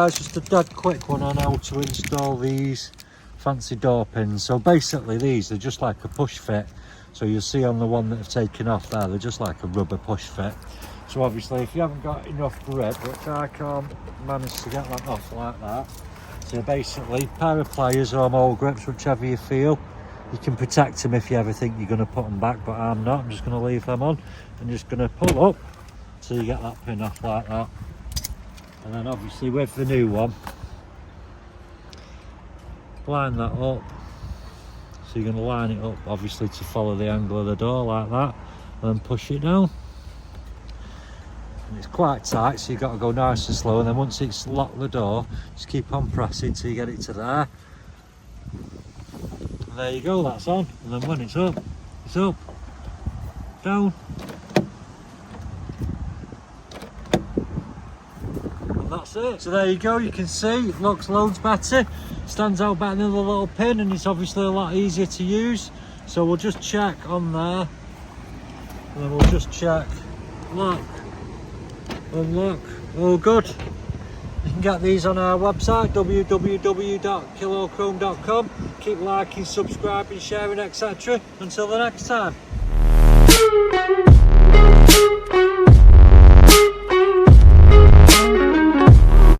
guys just a dead quick one on how to install these fancy door pins. So basically these are just like a push fit. So you'll see on the one that I've taken off there, they're just like a rubber push fit. So obviously if you haven't got enough grip, which I can't manage to get that off like that, so basically pair of pliers or mole grips, whichever you feel. You can protect them if you ever think you're going to put them back, but I'm not. I'm just going to leave them on. I'm just going to pull up till you get that pin off like that. And then obviously with the new one, line that up. So you're going to line it up obviously to follow the angle of the door like that, and then push it down. And it's quite tight, so you've got to go nice and slow, and then once it's locked the door, just keep on pressing till you get it to there. And there you go, that's on. And then when it's up, down. And that's it. So there you go, you can see it looks loads better. Stands out better than the little pin, and it's obviously a lot easier to use. So we'll just check on there. And then we'll just check, lock, unlock, all good. You can get these on our website, www.kilochrome.com. Keep liking, subscribing, sharing, etc. Until the next time.